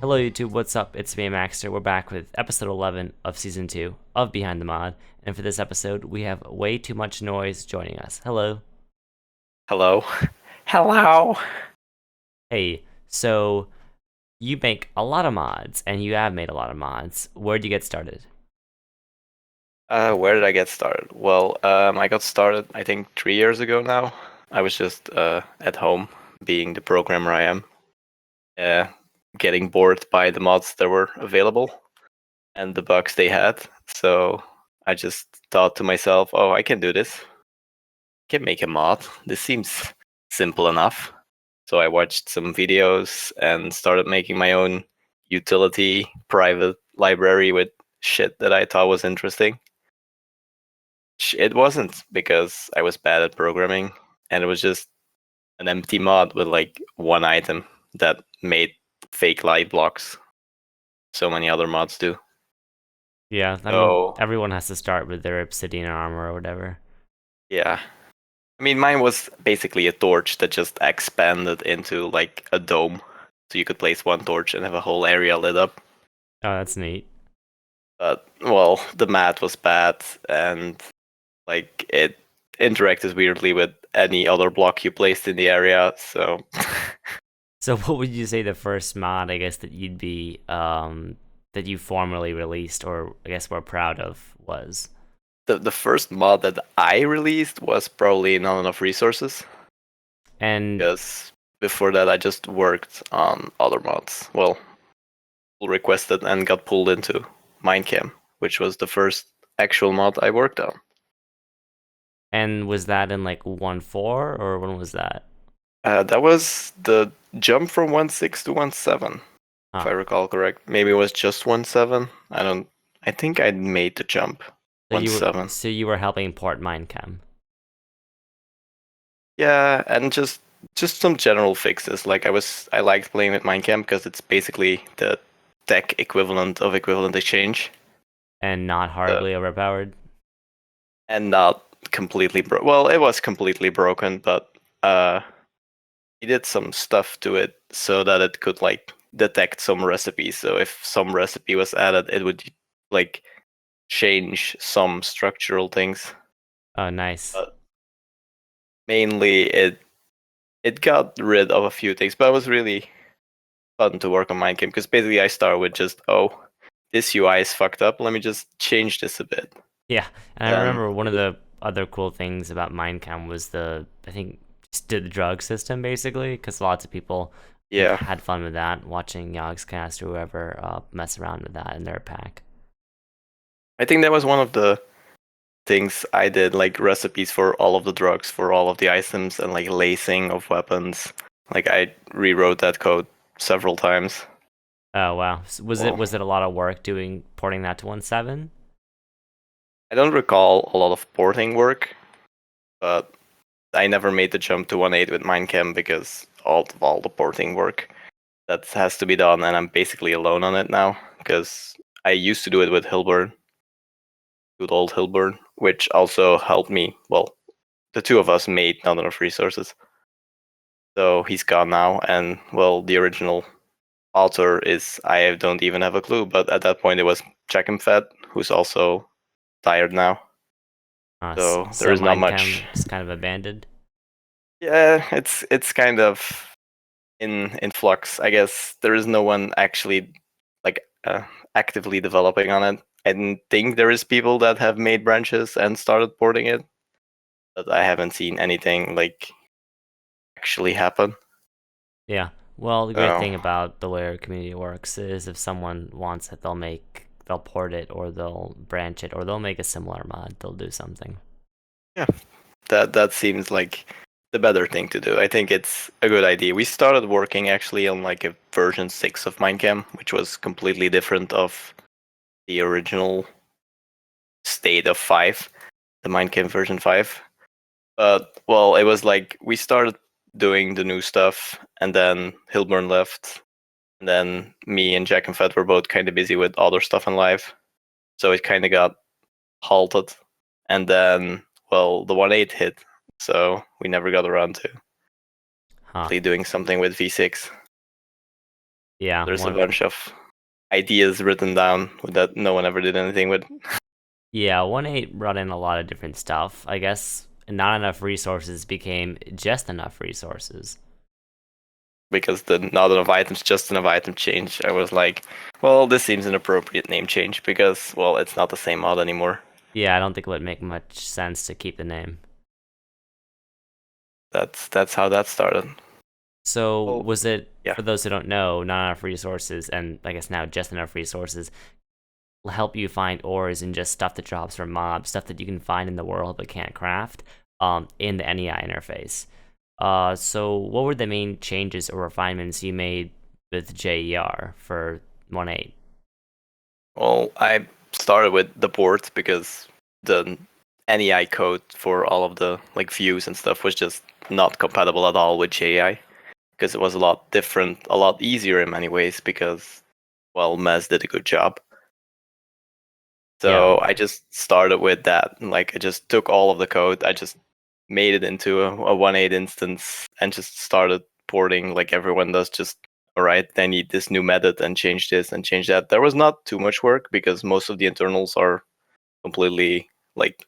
Hello YouTube, what's up? It's me, Amaxter. We're back with episode 11 of season 2 of Behind the Mod, and for this episode, we have Way Too Much Noise joining us. Hello. Hello. Hello. Hey, so you make a lot of mods, and you have made a lot of mods. Where'd you get started? Where did I get started? Well, I got started, I think, 3 years ago now. I was just at home, being the programmer I am, uh, getting bored by the mods that were available and the bugs they had. So I just thought to myself, oh, I can do this. I can make a mod. This seems simple enough. So I watched some videos and started making my own utility private library with shit that I thought was interesting. It wasn't, because I was bad at programming, and it was just an empty mod with like one item that made fake light blocks. So many other mods do. Yeah, I mean, So everyone has to start with their obsidian armor or whatever. yeah, I mean, mine was basically a torch that just expanded into like a dome, so you could place one torch and have a whole area lit up. Oh, that's neat. But well, the math was bad, and like it interacted weirdly with any other block you placed in the area. So So what would you say the first mod, I guess, that you formally released, or I guess were proud of, was? the first mod that I released was probably not enough resources, And because before that I just worked on other mods. Well, pull requested and got pulled into Minechem, which was the first actual mod I worked on. was that in like 1.4 or when was that? That was the jump from 1.6 to 1.7, if I Huh. recall correct. Maybe it was just 1.7. I don't. I think I made the jump So you were 1.7. so you were helping port Minechem. Yeah, and just some general fixes. Like I liked playing with Minechem because it's basically the tech equivalent of equivalent exchange, And not uh, horribly overpowered. and not completely broke. Well, it was completely broken, but uh, he did some stuff to it so that it could like detect some recipes. So if some recipe was added, it would like change some structural things. Oh, nice. But mainly, it got rid of a few things, but it was really fun to work on Minecraft, because basically I start with just, oh, this UI is fucked up. Let me just change this a bit. Yeah, and I Then remember one of the other cool things about Minechem was I think, just the drug system basically, because lots of people yeah, had fun with that, watching Yogscast or whoever mess around with that in their pack. I think that was one of the things I did, like recipes for all of the drugs, for all of the items, and like lacing of weapons. Like I rewrote that code several times. Oh wow, was it Well, was it a lot of work porting that to 1.7? I don't recall a lot of porting work, but I never made the jump to 1.8 with Minechem because of all the porting work that has to be done, and I'm basically alone on it now, because I used to do it with Hilburn, good old Hilburn, which also helped me. Well, the two of us made not enough resources, so he's gone now, and well, the original author is, I don't even have a clue, but at that point it was Jack and Fed, who's also tired now, so there So is not much. Minechem just kind of abandoned. Yeah, it's kind of in flux. I guess there is no one actually like actively developing on it. I think there is people that have made branches and started porting it, but I haven't seen anything like actually happen. Yeah. Well, the great So thing about the way our community works is if someone wants it, they'll port it, or they'll branch it, or they'll make a similar mod. They'll do something. yeah, that seems like the better thing to do. I think it's a good idea. We started working actually on like a version 6 of Minechem, which was completely different of the original state of 5, the Minechem version 5. But well, it was like we started doing the new stuff, and then Hilburn left, and then me and Jack and Fed were both kind of busy with other stuff in life, so it kind of got halted. And then, well, the 1.8 hit, so we never got around to Huh. actually doing something with V6. Yeah, There's a bunch of ideas written down that no one ever did anything with. yeah, 1.8 brought in a lot of different stuff. I guess not enough resources became just enough resources. Because the not enough items, just enough item change. I was like, well, this seems an appropriate name change because, well, it's not the same mod anymore. Yeah, I don't think it would make much sense to keep the name. That's how that started. So Well, was it, yeah. for those who don't know, not enough resources, and I guess now just enough resources, help you find ores and just stuff that drops from mobs, stuff that you can find in the world but can't craft, in the NEI interface. So what were the main changes or refinements you made with JER for 1.8? Well, I started with the port because the NEI code for all of the like views and stuff was just not compatible at all with JI because it was a lot different, a lot easier in many ways because, well, Mez did a good job. Yeah, So I just started with that. Like I just took all of the code, I just made it into a 1.8 instance and just started porting like everyone does. Just all right, I need this new method and change this and change that. There was not too much work because most of the internals are completely like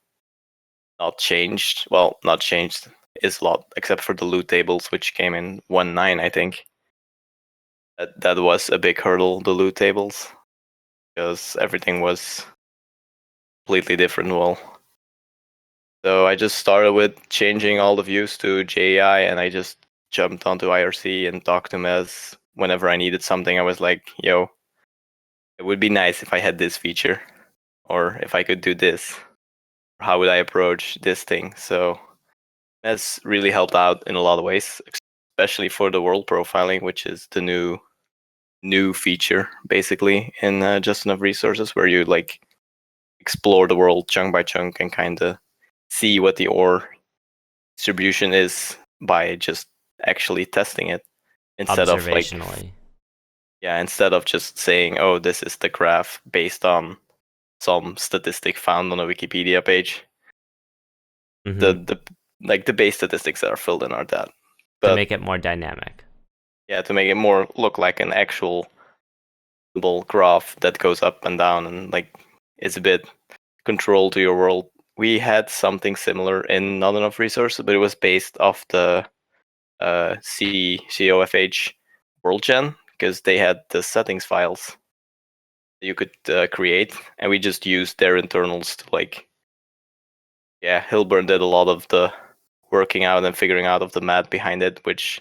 not changed. Well, not changed is a lot, except for the loot tables, which came in 1.9, I think. That was a big hurdle, the loot tables, because everything was completely different. Well, so I just started with changing all the views to JEI, and I just jumped onto IRC and talked to Mez whenever I needed something. I was like, "Yo, it would be nice if I had this feature, or if I could do this. How would I approach this thing?" So Mez really helped out in a lot of ways, especially for the world profiling, which is the new feature basically in Just Enough Resources, where you like explore the world chunk by chunk and kind of see what the ore distribution is by just actually testing it instead of like, observationally. yeah, instead of just saying, oh, this is the graph based on some statistic found on a Wikipedia page. Hmm. The like the base statistics that are filled in are that. To But make it more dynamic. yeah, to make it more look like an actual graph that goes up and down and like is a bit control to your world. We had something similar in Not Enough Resources, but it was based off the COFH World Gen because they had the settings files you could create, and we just used their internals to like, yeah, Hilburn did a lot of the working out and figuring out of the math behind it, which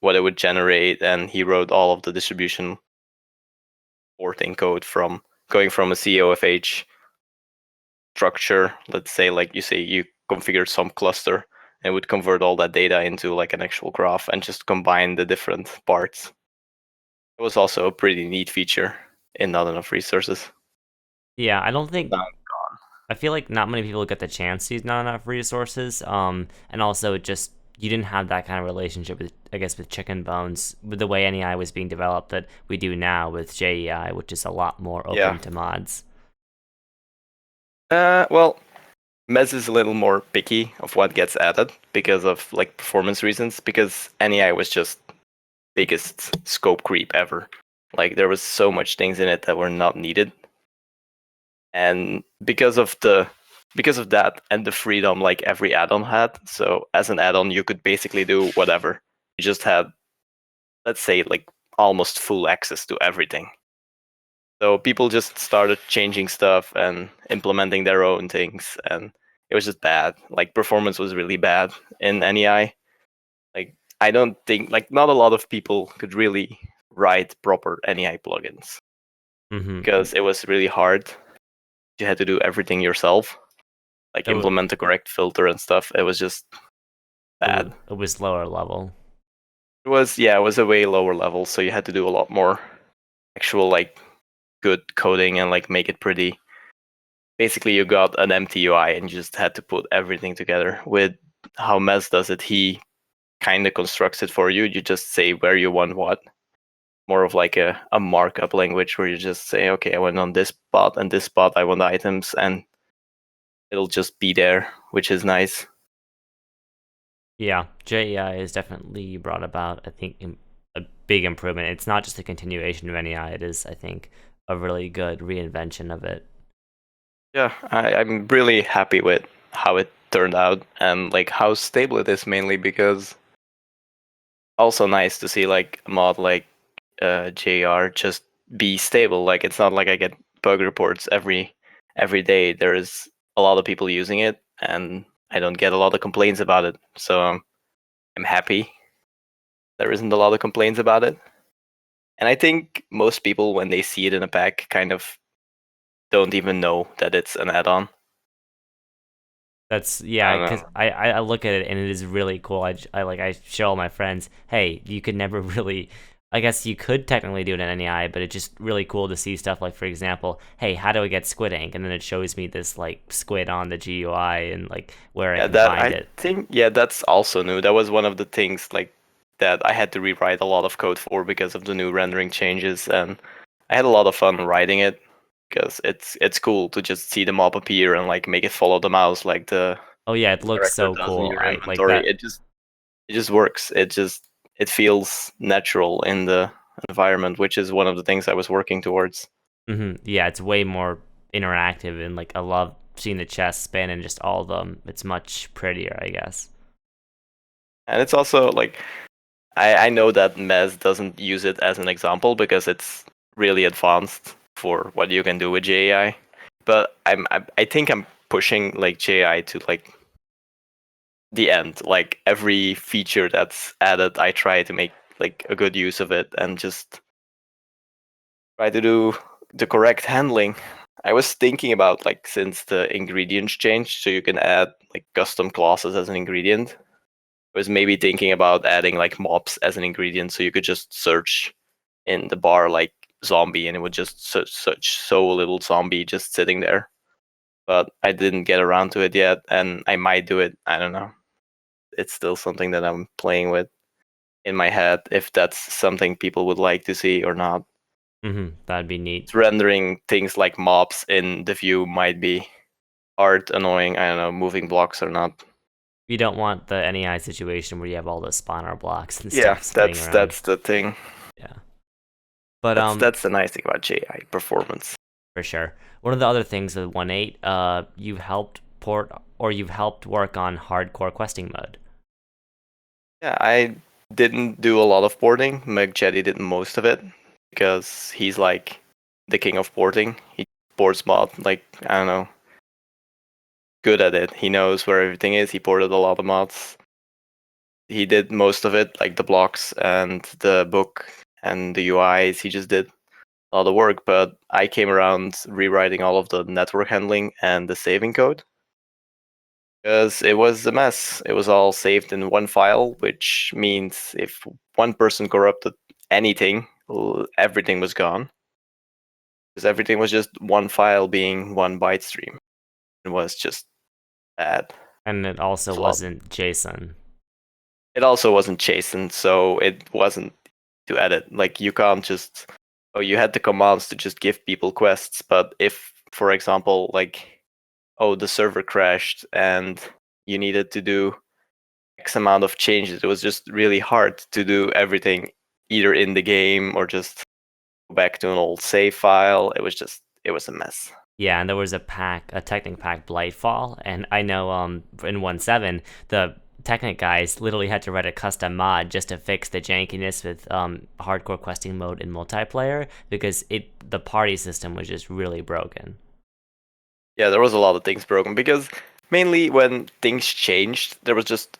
what it would generate, and he wrote all of the distribution porting code from going from a COFH structure. Let's say like you say you configured some cluster and would convert all that data into like an actual graph and just combine the different parts. It was also a pretty neat feature in Not Enough Resources. Yeah, I don't think Now, I feel like not many people get the chance to use not enough resources. And also just you didn't have that kind of relationship with, I guess, with Chicken Bones with the way NEI was being developed that we do now with JEI, which is a lot more yeah. open to mods. Well, Mez is a little more picky of what gets added because of like performance reasons. Because NEI was just biggest scope creep ever. Like there was so much things in it that were not needed, and because of that and the freedom like every add-on had. So as an add-on, you could basically do whatever. You just had, let's say, like almost full access to everything. So people just started changing stuff and implementing their own things, and it was just bad. Like performance was really bad in NEI. Like I don't think like not a lot of people could really write proper NEI plugins Mm-hmm. because it was really hard. You had to do everything yourself, like It, wa- implement the correct filter and stuff. It was just bad. it was lower level. It was, yeah, it was a way lower level, so you had to do a lot more actual like good coding and like make it pretty. Basically, you got an empty UI and you just had to put everything together. With how Mez does it, he kind of constructs it for you. You just say where you want what. More of like a markup language where you just say, okay, I want on this spot and this spot, I want items, and it'll just be there, which is nice. Yeah, JEI is definitely brought about, I think, a big improvement. It's not just a continuation of NEI. It is, I think, a really good reinvention of it. Yeah, I'm really happy with how it turned out and like how stable it is, mainly because also nice to see like a mod like JR just be stable. Like it's not like I get bug reports every day. There is a lot of people using it, and I don't get a lot of complaints about it. So I'm happy there isn't a lot of complaints about it. And I think most people, when they see it in a pack, kind of don't even know that it's an add-on. That's I yeah, don't because know. I look at it and it is really cool. I show all my friends, hey, you could never really. I guess you could technically do it in NEI, but it's just really cool to see stuff like, for example, hey, how do I get squid ink? And then it shows me this like squid on the GUI and like where I Yeah, can that find I it. think that's also new. That was one of the things like that I had to rewrite a lot of code for because of the new rendering changes, and I had a lot of fun writing it because it's cool to just see the mob appear and like make it follow the mouse like the Oh yeah, it looks character so does in cool. your I like inventory. that. It just works. It feels natural in the environment, which is one of the things I was working towards. Yeah, it's way more interactive and like I love seeing the chest spin and just all of them. It's much prettier, I guess. And it's also like I know that Mez doesn't use it as an example because it's really advanced for what you can do with JAI. But I think I'm pushing like JAI to like the end. Like every feature that's added, I try to make like a good use of it and just try to do the correct handling. I was thinking about like since the ingredients changed, so you can add like custom classes as an ingredient. I was maybe thinking about adding like mobs as an ingredient, so you could just search in the bar like zombie, and it would just search so little zombie just sitting there. But I didn't get around to it yet, and I might do it. I don't know. It's still something that I'm playing with in my head if that's something people would like to see or not. That'd be neat. Rendering things like mobs in the view might be hard, annoying. I don't know, moving blocks or not. You don't want the NEI situation where you have all the spawner blocks and Yeah, stuff spinning around. that's the thing. Yeah. But That's the nice thing about JI performance. for sure. One of the other things with 1.8, you've helped port or you've helped work on hardcore questing mode. Yeah, I didn't do a lot of porting. McJetty did most of it because he's like the king of porting. He ports mod like I don't know, good at it. He knows where everything is. He ported a lot of mods. He did most of it, like the blocks and the book and the UIs. He just did a lot of work. But I came around rewriting all of the network handling and the saving code because it was a mess. It was all saved in one file, which means if one person corrupted anything, everything was gone. Because everything was just one file being 1 byte stream. It was just bad. And it also It's a lot. wasn't JSON. It also wasn't JSON, so it wasn't to edit. Like you can't just you had the commands to just give people quests, but if for example like the server crashed and you needed to do X amount of changes. It was just really hard to do everything either in the game or just go back to an old save file. It was a mess. Yeah, and there was a Technic pack Blightfall, and I know in 1.7 the Technic guys literally had to write a custom mod just to fix the jankiness with hardcore questing mode in multiplayer because the party system was just really broken. Yeah, there was a lot of things broken because mainly when things changed, there was just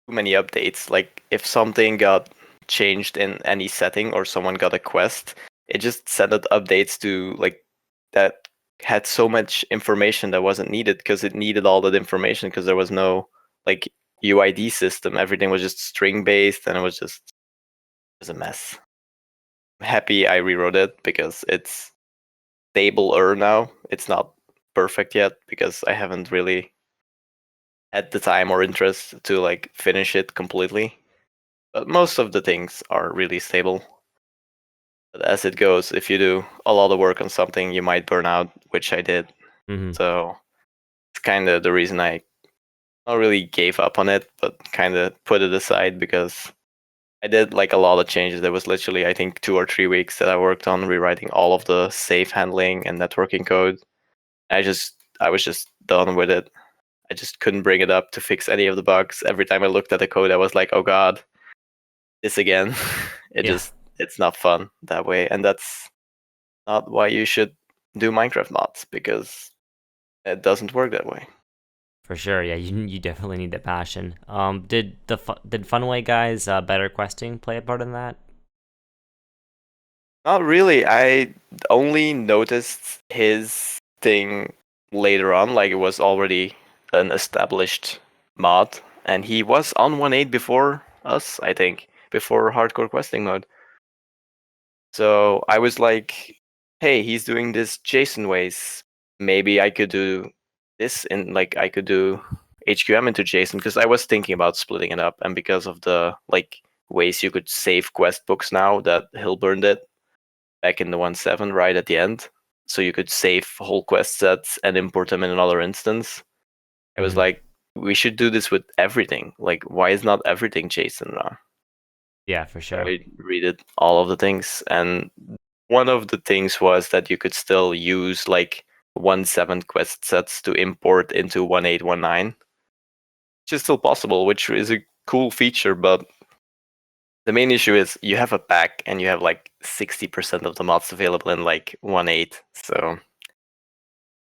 too many updates. Like if something got changed in any setting or someone got a quest, it just sent out updates to like that had so much information that wasn't needed because it needed all that information because there was no like UID system. Everything was just string based and it was a mess. I'm happy I rewrote it because it's stabler now. It's not perfect yet because I haven't really had the time or interest to like finish it completely. But most of the things are really stable. But as it goes, if you do a lot of work on something, you might burn out, which I did. hmm So it's kind of the reason I not really gave up on it, but kind of put it aside because I did like a lot of changes. There was literally, I think, 2 or 3 weeks that I worked on rewriting all of the safe handling and networking code. I was just done with it. I just couldn't bring it up to fix any of the bugs. Every time I looked at the code, I was like, "Oh God, this again." Yeah, It's not fun that way, and that's not why you should do Minecraft mods, because it doesn't work that way. for sure. Yeah, you definitely need the passion. Did Funway guys Better Questing play a part in that? Not really. I only noticed his thing later on, like it was already an established mod, and he was on 1.8 before us, I think, before hardcore questing mode. So I was like, hey, he's doing this JSON ways. Maybe I could do this in, like, I could do HQM into JSON, because I was thinking about splitting it up, and because of the like ways you could save quest books now that Hilburn did back in the 1.7 right at the end. So you could save whole quest sets and import them in another instance. I was Mhm. like, we should do this with everything. Like, why is not everything JSON now? Yeah, for So sure. I redid all of the things. And one of the things was that you could still use like 1.7 quest sets to import into 1.8, 1.9, which is still possible, which is a cool feature. But the main issue is you have a pack and you have like 60% of the mods available in like 1.8. So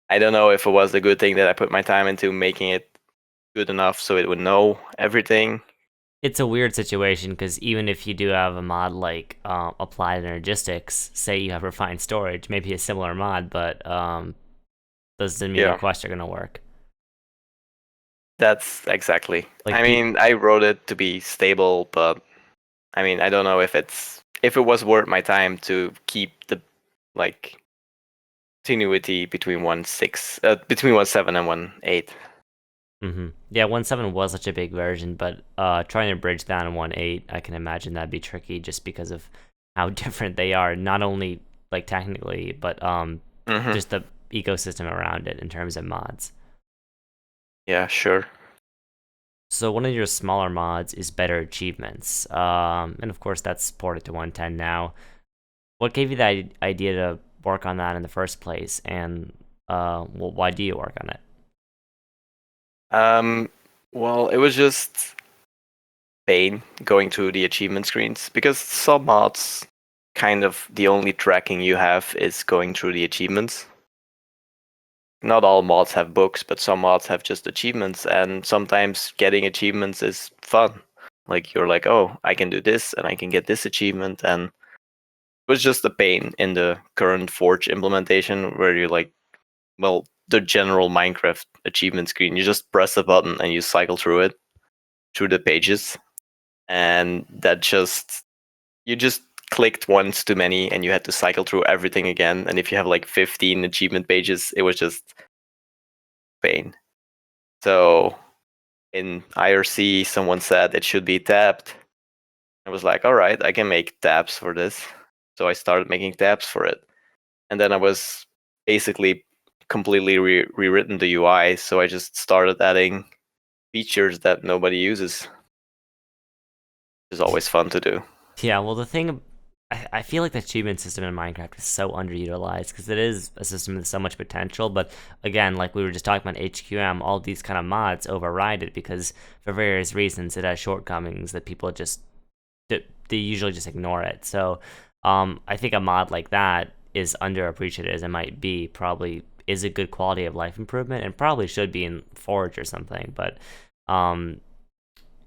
I don't know if it was a good thing that I put my time into making it good enough so it would know everything. It's a weird situation because even if you do have a mod like Applied Energistics, say you have Refined Storage, maybe a similar mod, but doesn't mean your Yeah, quests are gonna work. that's exactly. I Like the mean, I wrote it to be stable, but I mean, I don't know if it was worth my time to keep the like continuity between 1.7 and 1.8. Yeah, 1.7 was such a big version, but trying to bridge that in 1.8, I can imagine that'd be tricky just because of how different they are, not only like technically, but Mm-hmm. just the ecosystem around it in terms of mods. Yeah, sure. So one of your smaller mods is Better Achievements, and of course that's ported to 110 now. What gave you the idea to work on that in the first place, and well, why do you work on it? Um, well, it was just pain going through the achievement screens, because some mods kind of the only tracking you have is going through the achievements. Not all mods have books, but some mods have just achievements, and sometimes getting achievements is fun. Like you're like, oh, I can do this and I can get this achievement, and it was just a pain in the current Forge implementation where you're like, well, the general Minecraft achievement screen, you just press a button and you cycle through it, through the pages, and that just you just clicked once too many and you had to cycle through everything again. And if you have like 15 achievement pages, it was just pain. So in IRC, someone said it should be tabbed. I was like, all right, I can make tabs for this. So I started making tabs for it. And then I was basically completely rewritten the UI. So I just started adding features that nobody uses, which is always fun to do. Yeah, well, the thing, I feel like the achievement system in Minecraft is so underutilized because it is a system with so much potential. But again, like we were just talking about HQM, all these kind of mods override it because for various reasons it has shortcomings that people just they usually just ignore it. So, I think a mod like that is underappreciated as it might be. Probably is a good quality of life improvement and probably should be in Forge or something. But um,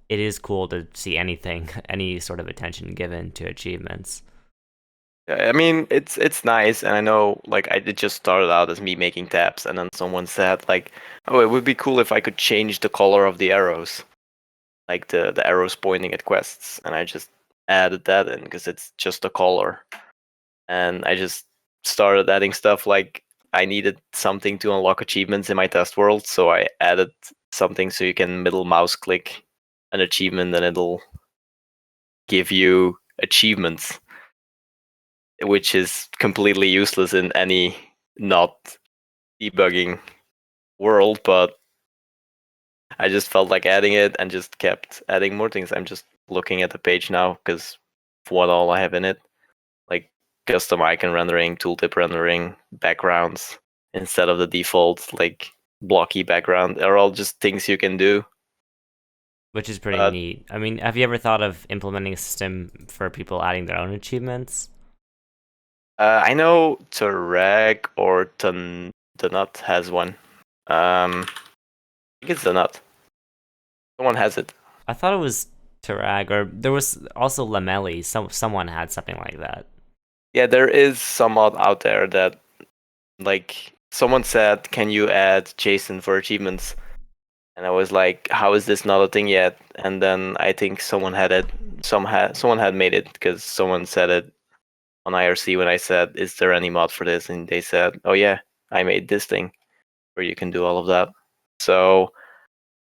it is cool to see anything, any sort of attention given to achievements. I mean, it's nice, and I know, like, it just started out as me making tabs, and then someone said, like, oh, it would be cool if I could change the color of the arrows, like the arrows pointing at quests, and I just added that in because it's just a color, and I just started adding stuff like I needed something to unlock achievements in my test world, so I added something so you can middle mouse click an achievement and it'll give you achievements, which is completely useless in any not debugging world, but I just felt like adding it and just kept adding more things. I'm just looking at the page now because of what all I have in it, like custom icon rendering, tooltip rendering, backgrounds instead of the default like blocky background are all just things you can do. Which is pretty But neat. I mean, have you ever thought of implementing a system for people adding their own achievements? I know Tarek or the Nut has one. I think it's the Nut. Someone has it. I thought it was Tarag, or there was also Lamelli. Someone had something like that. Yeah, there is some mod out there that like someone said, "Can you add JSON for achievements?" And I was like, "How is this not a thing yet?" And then I think someone had it. Someone had made it because someone said it on IRC when I said, "Is there any mod for this?" And they said, "Oh yeah, I made this thing where you can do all of that." So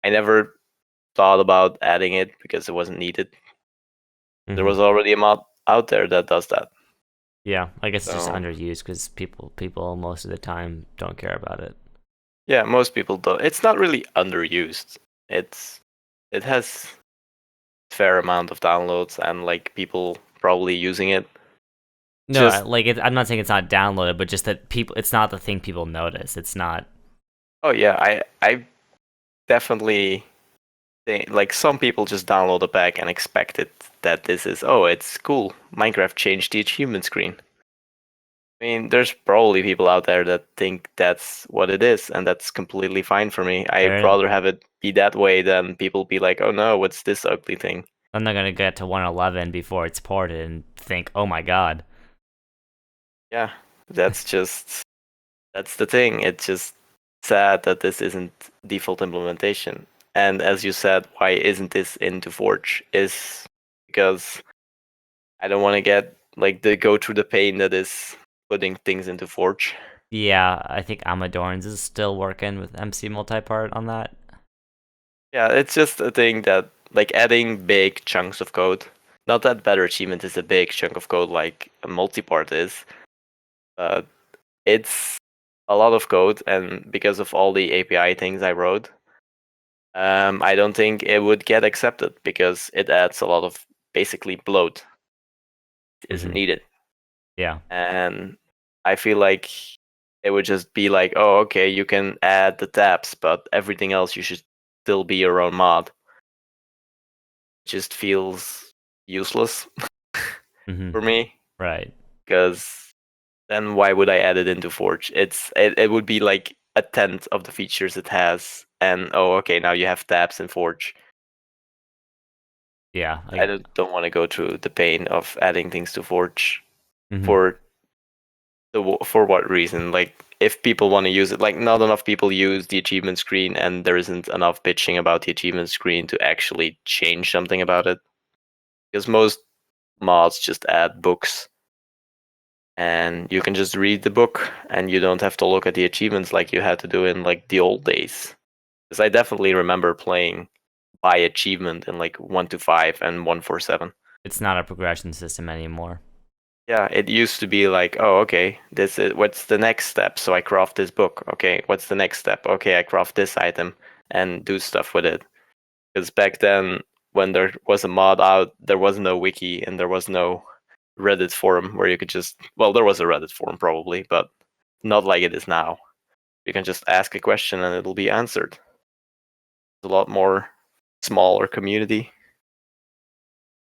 I never thought about adding it because it wasn't needed. There Hmm. was already a mod out there that does that. Yeah, I guess it's just So underused because people most of the time don't care about it. yeah, most people don't. It's not really underused. It has fair amount of downloads and like people probably using it. No, Just I'm not saying it's not downloaded, but just that it's not the thing people notice. It's not. oh yeah, I definitely think like some people just download a pack and expect it that this is oh it's cool. Minecraft changed the achievement screen. I mean, there's probably people out there that think that's what it is, and that's completely fine for me. I'd They're rather have it be that way than people be like, oh no, what's this ugly thing? I'm not gonna get to 111 before it's ported and think, oh my god. Yeah, that's just that's the thing. It's just sad that this isn't default implementation. And as you said, why isn't this into Forge? Is because I don't want to get like the go through the pain that is putting things into Forge. Yeah, I think Amadorns is still working with MC Multipart on that. Yeah, it's just a thing that like adding big chunks of code. Not that Better Achievement is a big chunk of code like a multipart is, but it's a lot of code, and because of all the API things I wrote, I don't think it would get accepted because it adds a lot of basically bloat. It isn't Hmm. needed, Yeah, and I feel like it would just be like, oh, okay, you can add the tabs, but everything else you should still be your own mod. It just feels useless hmm, for me right. because then why would I add it into Forge? It would be like a tenth of the features it has, and oh, okay, now you have tabs in Forge. Yeah, I don't want to go through the pain of adding things to Forge hmm, for for what reason? Like if people want to use it, like not enough people use the achievement screen, and there isn't enough pitching about the achievement screen to actually change something about it. Because most mods just add books, and you can just read the book, and you don't have to look at the achievements like you had to do in like the old days. Because I definitely remember playing by achievement in like 1 to 5 and 147. it's not a progression system anymore. Yeah, it used to be like, oh, okay, this is what's the next step? So I craft this book. Okay, what's the next step? Okay, I craft this item and do stuff with it. Because back then, when there was a mod out, there was no wiki and there was no Reddit forum where you could just, well, there was a Reddit forum probably, but not like it is now. You can just ask a question and it'll be answered. It's a lot more smaller community.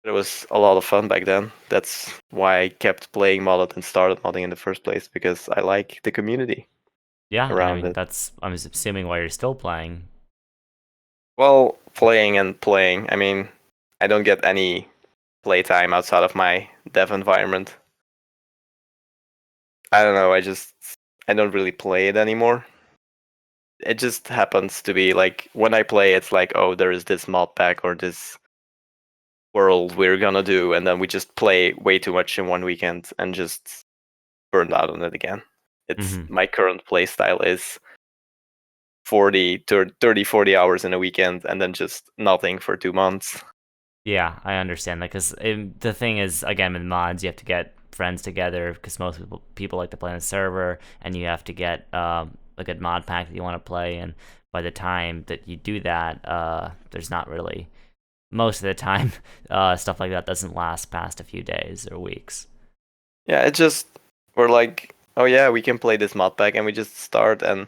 It was a lot of fun back then. That's why I kept playing modded and started modding in the first place because I like the community Yeah, and I around mean it. I'm assuming why you're still playing. Well, playing and playing. I mean, I don't get any playtime outside of my dev environment. I don't know. I don't really play it anymore. It just happens to be like when I play, it's like, oh, there is this mod pack or this world we're gonna do, and then we just play way too much in one weekend and just burned out on it again. It's Hmm. my current play style is 30, 40 hours in a weekend and then just nothing for 2 months. Yeah, I understand that because the thing is, again, with mods, you have to get friends together because most people like to play on a server, and you have to get a good mod pack that you want to play. And by the time that you do that, there's not really most of the time stuff like that doesn't last past a few days or weeks. Yeah, it just we're like, oh yeah, we can play this mod pack, and we just start. And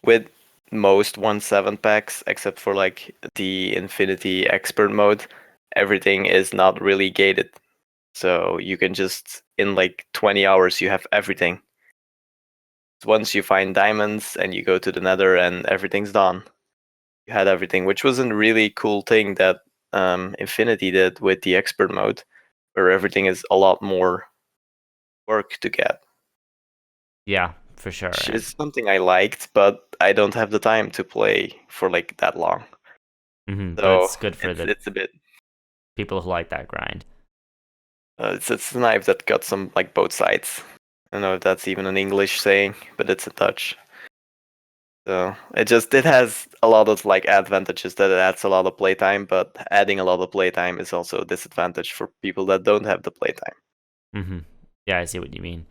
with most 1.7 packs, except for like the Infinity Expert mode, everything is not really gated. So you can just in like 20 hours you have everything. Once you find diamonds and you go to the Nether and everything's done, you had everything, which was a really cool thing that Infinity did with the Expert mode, where everything is a lot more work to get. Yeah, for sure. Which is something I liked, but I don't have the time to play for like that long. But So it's good for the it's a bit people who like that grind. it's a knife that got some like both sides. I don't know if that's even an English saying, but it's a touch. So it has a lot of like advantages that it adds a lot of playtime, but adding a lot of playtime is also a disadvantage for people that don't have the playtime. Yeah, I see what you mean.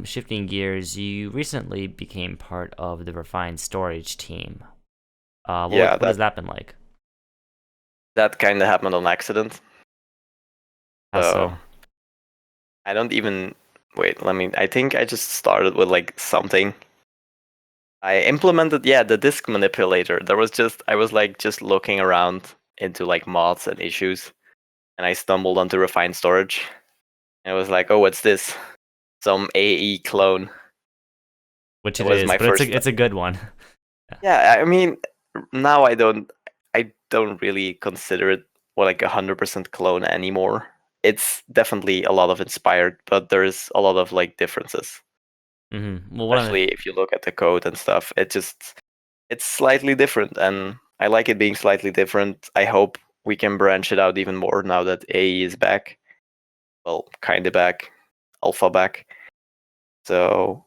Shifting gears, you recently became part of the Refined Storage team. Yeah, What has that been like? that kind of happened on accident. How So so? I don't even wait. I think I just started with like something. I implemented the disk manipulator. I was like just looking around into like mods and issues, and I stumbled onto Refined Storage. And I was like, oh, what's this? Some AE clone. Which It it was is, my but first. it's a good one. Yeah, I mean, now I don't really consider it like 100% clone anymore. It's definitely a lot of inspired, but there's a lot of like differences. Well, one of the Especially if you look at the code and stuff, it's slightly different, and I like it being slightly different. I hope we can branch it out even more now that AE is back. Well, kind of back, alpha back. So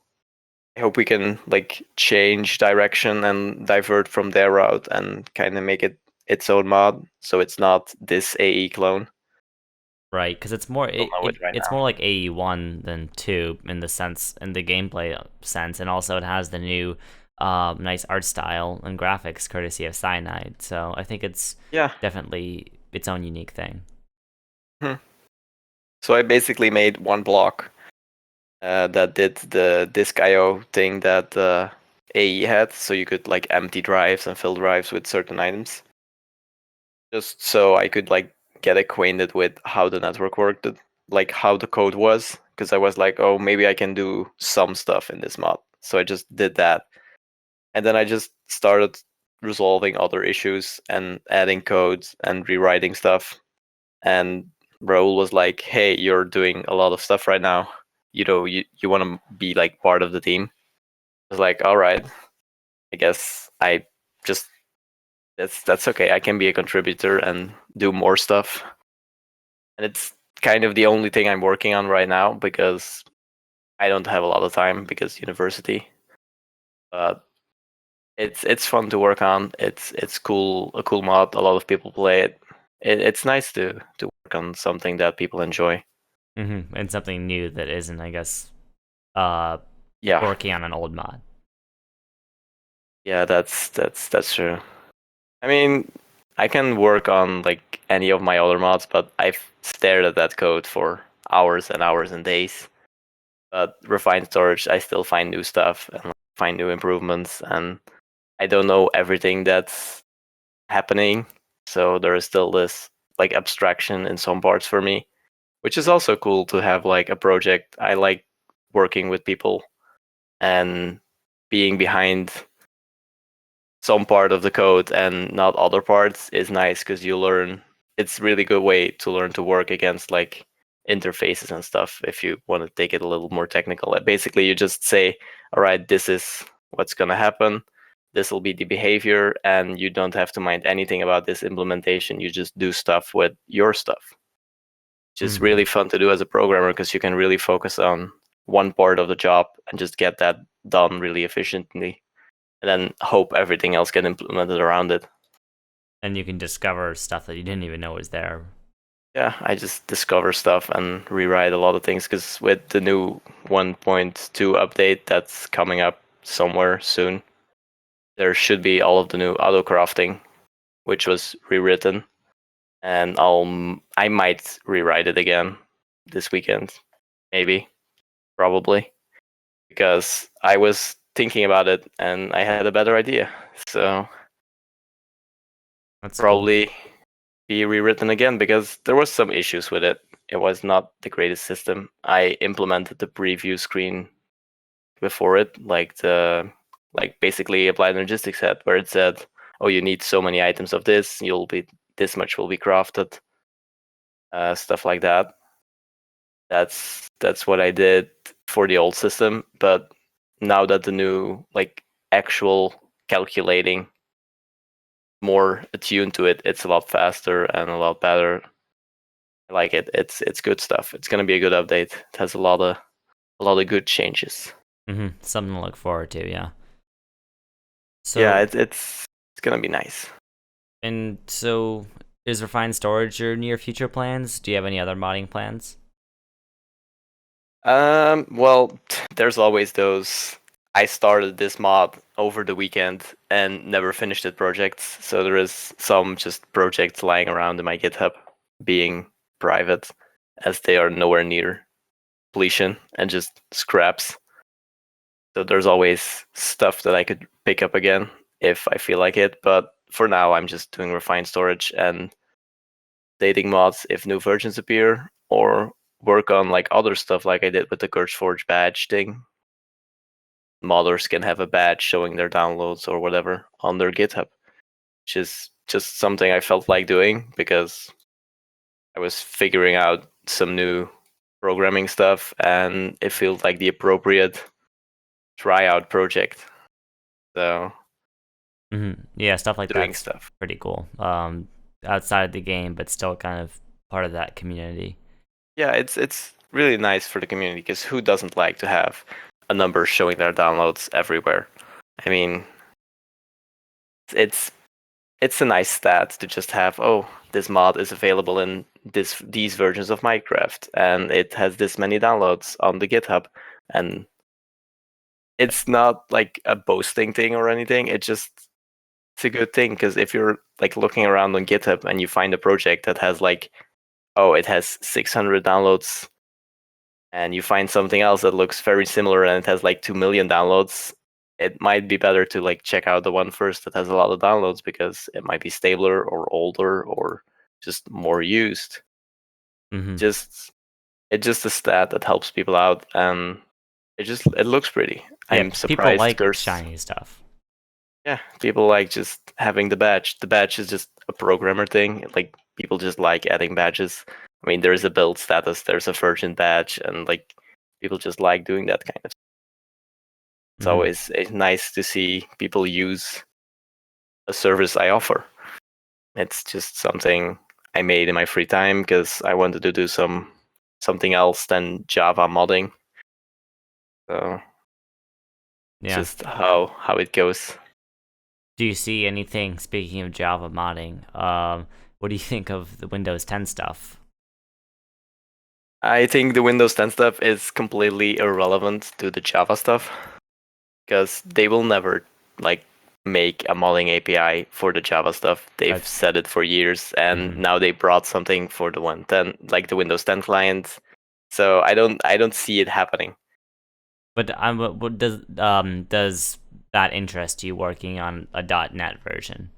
I hope we can like change direction and divert from their route and kind of make it its own mod, so it's not this AE clone. right, because Don't know it right it's now. more like AE1 than 2 in the gameplay sense, and also it has the new nice art style and graphics courtesy of Cyanide. So I think it's Yeah. definitely its own unique thing. Hmm. So I basically made one block that did the disk IO thing that AE had, so you could like empty drives and fill drives with certain items. Just so I could like get acquainted with how the network worked, like how the code was, because I was like, oh, maybe I can do some stuff in this mod. So I just did that, and then I just started resolving other issues and adding codes and rewriting stuff. And Raul was like, hey, you're doing a lot of stuff right now. You want to be like part of the team. I was like, all right, I guess I just that's okay. I can be a contributor and do more stuff. And it's kind of the only thing I'm working on right now because I don't have a lot of time because university. But it's fun to work on. It's cool, a cool mod. A lot of people play it. It's nice to work on something that people enjoy. And something new that isn't, I guess, uh, Yeah, working on an old mod. yeah, that's true. I mean, I can work on like any of my other mods, but I've stared at that code for hours and hours and days. But refined storage, I still find new stuff and like, find new improvements, and I don't know everything that's happening. So there is still this like abstraction in some parts for me, which is also cool to have like a project. I like working with people and being behind some part of the code and not other parts is nice because you learn. It's really good way to learn to work against like interfaces and stuff. If you want to take it a little more technical, basically you just say, all right, this is what's going to happen. This will be the behavior, and you don't have to mind anything about this implementation. You just do stuff with your stuff, which is Mhm. really fun to do as a programmer because you can really focus on one part of the job and just get that done really efficiently, and then hope everything else get implemented around it. And you can discover stuff that you didn't even know was there. Yeah, I just discover stuff and rewrite a lot of things because with the new 1.2 update that's coming up somewhere soon, there should be all of the new auto crafting, which was rewritten, and I might rewrite it again this weekend, maybe, probably, because I was thinking about it and I had a better idea. So That's cool. probably be rewritten again because there was some issues with it. It was not the greatest system. I implemented the preview screen before it, like basically applied logistics set where it said, "Oh, you need so many items of this. This much will be crafted." Stuff like that. That's what I did for the old system. But now that the new like actual calculating more attuned to it, it's a lot faster and a lot better. I like it. It's good stuff. It's gonna be a good update. It has a lot of good changes. Something to look forward to, yeah. So Yeah, it's gonna be nice. And so, is refined storage your near future plans? Do you have any other modding plans? Well, there's always those. I started this mod over the weekend and never finished it projects. So there is some just projects lying around in my GitHub being private as they are nowhere near completion and just scraps. So there's always stuff that I could pick up again if I feel like it. But for now, I'm just doing refined storage and dating mods if new versions appear, or work on like other stuff like I did with the Forge badge thing. Modders can have a badge showing their downloads or whatever on their GitHub, which is just something I felt like doing because I was figuring out some new programming stuff and it feels like the appropriate tryout project. So Yeah, stuff like doing that's stuff. pretty cool. Outside of the game, but still kind of part of that community. Yeah, it's really nice for the community because who doesn't like to have a number showing their downloads everywhere? I mean, it's it's a nice stat to just have, oh, this mod is available in these versions of Minecraft and it has this many downloads on the GitHub, and it's not like a boasting thing or anything. It's a good thing because if you're like looking around on GitHub and you find a project that has like, oh, it has 600 downloads, and you find something else that looks very similar and it has like 2 million downloads, it might be better to like check out the one first that has a lot of downloads because it might be stabler or older or just more used. Just it's just a stat that helps people out, and it looks pretty. Yeah, I'm people surprised like there's shiny stuff. yeah, people like just having the badge. The badge is just a programmer thing. Like people just like adding badges. I mean, there's a build status, there's a version badge, and like people just like doing that kind of. It's always nice to see people use a service I offer. It's just something I made in my free time because I wanted to do something else than Java modding. So it's Yeah. just how it goes. Do you see anything, speaking of Java modding, what do you think of the Windows 10 stuff? I think the Windows 10 stuff is completely irrelevant to the Java stuff because they will never like make a modding API for the Java stuff. They've said it for years, and now they brought something for the 110, like the Windows 10 client. So I don't see it happening. But what does that interest you working on a .NET version?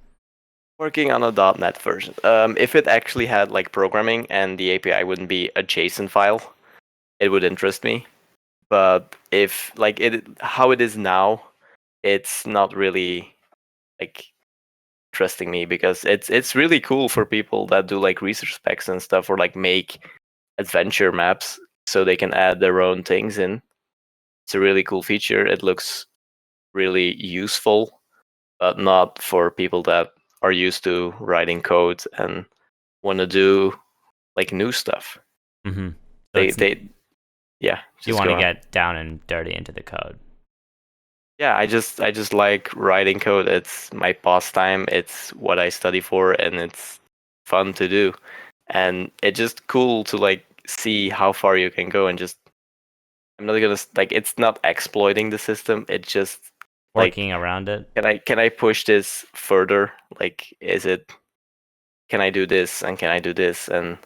Working on a .NET version. If it actually had like programming and the API wouldn't be a JSON file, it would interest me. But if like how it is now, it's not really like interesting me because it's really cool for people that do like research specs and stuff or like make adventure maps so they can add their own things in. It's a really cool feature. It looks really useful, but not for people that are used to writing code and want to do like new stuff. So They yeah. You Just want go to on. get down and dirty into the code. Yeah, I just like writing code. It's my pastime. It's what I study for, and it's fun to do. And it's just cool to like see how far you can go and just. I'm not gonna like. It's not exploiting the system. It's just Working around it. Can I push this further? Like, can I do this and can I do this? And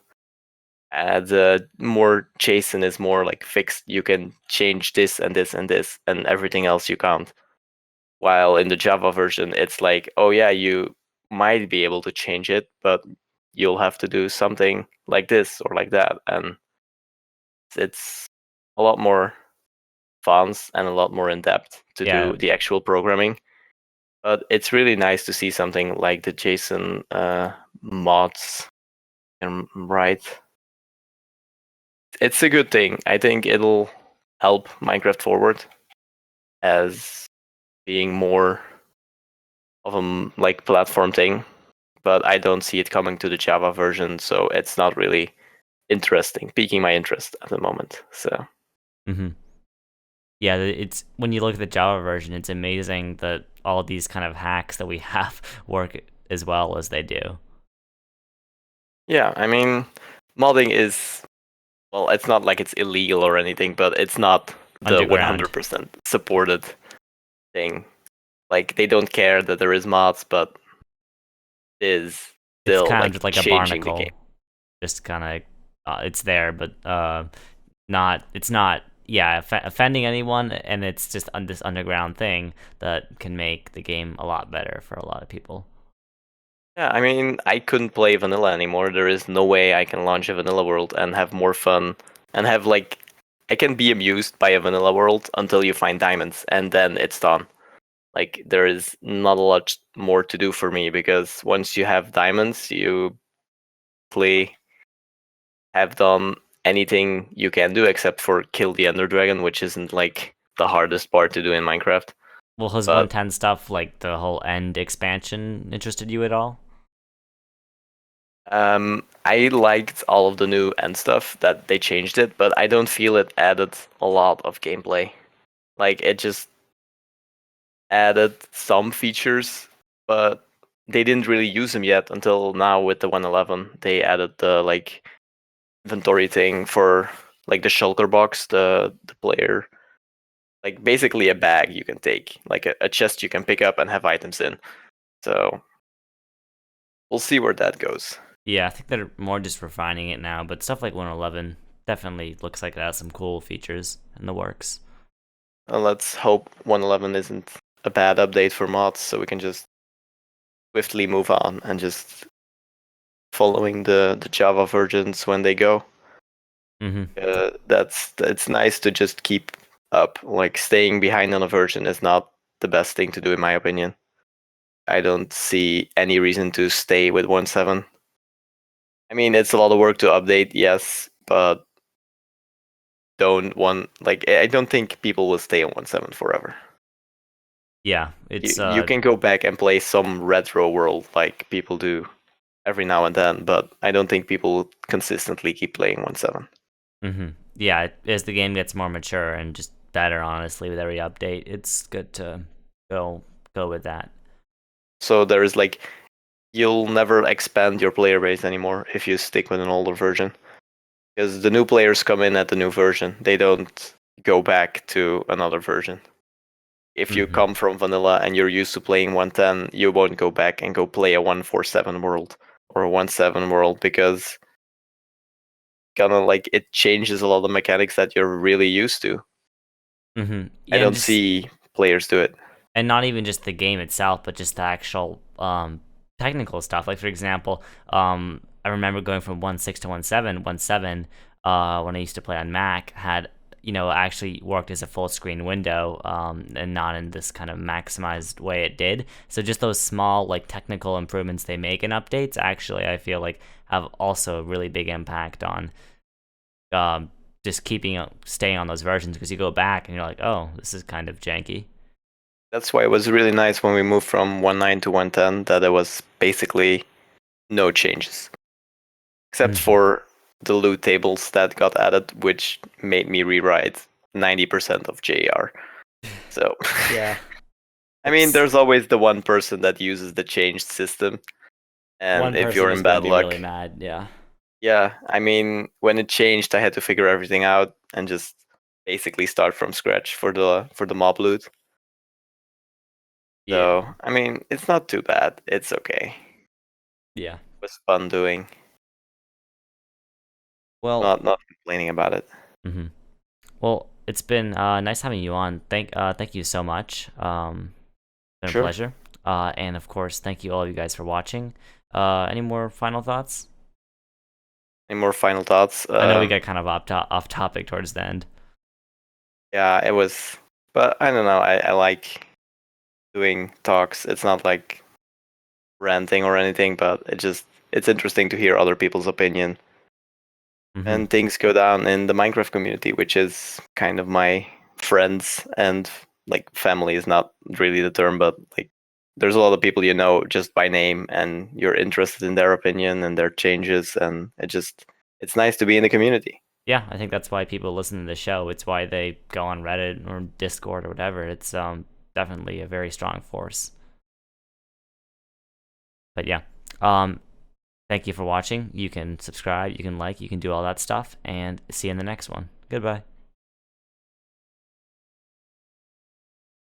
the more JSON is more like fixed. You can change this and this and this, and everything else you can't. While in the Java version, it's like, oh yeah, you might be able to change it, but you'll have to do something like this or like that, and it's a lot more advanced and a lot more in depth to Yeah. do the actual programming. But it's really nice to see something like the JSON mods and write. It's a good thing. I think it'll help Minecraft forward as being more of a like platform thing. But I don't see it coming to the Java version, so it's not really interesting, piquing my interest at the moment. So Mm-hmm. Yeah, it's when you look at the Java version, it's amazing that all of these kind of hacks that we have work as well as they do. yeah, I mean, modding is, well, it's not like it's illegal or anything, but it's not the Underground. 100% supported thing. Like, they don't care that there is mods, but it is It's still kind of like just like a changing the game. barnacle. Just kind of, it's there, but not. It's not. Yeah, offending anyone, and it's just this underground thing that can make the game a lot better for a lot of people. Yeah, I mean, I couldn't play vanilla anymore. There is no way I can launch a vanilla world and have more fun and have like I can be amused by a vanilla world until you find diamonds and then it's done. Like there is not a lot more to do for me because once you have diamonds, you play have done anything you can do except for kill the Ender Dragon, which isn't like the hardest part to do in Minecraft. Well, has But 110 stuff like the whole end expansion interested you at all? I liked all of the new end stuff that they changed it, but I don't feel it added a lot of gameplay. Like it just added some features, but they didn't really use them yet until now with the 111. They added the like inventory thing for like the shulker box, the player, like basically a bag you can take, like a chest you can pick up and have items in. So we'll see where that goes. Yeah, I think they're more just refining it now, but stuff like 111 definitely looks like it has some cool features in the works. Let's hope 111 isn't a bad update for mods, so we can just swiftly move on and just following the Java versions when they go. Mm-hmm. It's nice to just keep up. Like staying behind on a version is not the best thing to do in my opinion. I don't see any reason to stay with 1.7. I mean, it's a lot of work to update, yes, but I don't think people will stay on 1.7 forever. Yeah, it's You can go back and play some retro world like people do every now and then, but I don't think people will consistently keep playing 1.7. mm-hmm. Yeah, as the game gets more mature and just better, honestly, with every update, it's good to go with that. So there is like you'll never expand your player base anymore if you stick with an older version. Because the new players come in at the new version. They don't go back to another version. If you Mm-hmm. come from vanilla and you're used to playing 1.10, you won't go back and go play a 1.47 world or a 1.7 world because kind of like it changes a lot of mechanics that you're really used to. Mm-hmm. I Yeah, and don't just see players do it. and not even just the game itself, but just the actual technical stuff. Like for example, I remember going from 1.6 to 1.7. 1.7, when I used to play on Mac, had actually worked as a full screen window, and not in this kind of maximized way it did. So just those small like technical improvements they make in updates, actually, I feel like have also a really big impact on just staying on those versions because you go back and you're like, oh, this is kind of janky. That's why it was really nice when we moved from 1.9 to 1.10 that there was basically no changes. Except Mm-hmm. for the loot tables that got added, which made me rewrite 90% of JR. So, Yeah. I mean, It's there's always the one person that uses the changed system, and one if person you're is in going to bad be really luck, mad. Yeah. yeah, I mean, when it changed, I had to figure everything out and just basically start from scratch for the mob loot. Yeah. So I mean, it's not too bad. It's okay. Yeah. It was fun doing. Well. Not complaining about it. Mhm. Well, it's been nice having you on. Thank you so much. It's been a Sure. pleasure. And of course, thank you all of you guys for watching. Any more final thoughts? Any more final thoughts? I know we got kind of off topic towards the end. Yeah, it was, but I don't know. I like doing talks. It's not like ranting or anything, but it's interesting to hear other people's opinion. Mm-hmm. And things go down in the Minecraft community, which is kind of my friends and like family is not really the term, but like there's a lot of people you know just by name, and you're interested in their opinion and their changes, and it's nice to be in the community. Yeah, I think that's why people listen to the show. It's why they go on Reddit or Discord or whatever. It's definitely a very strong force. But yeah, thank you for watching. You can subscribe, you can like, you can do all that stuff, and see you in the next one. Goodbye.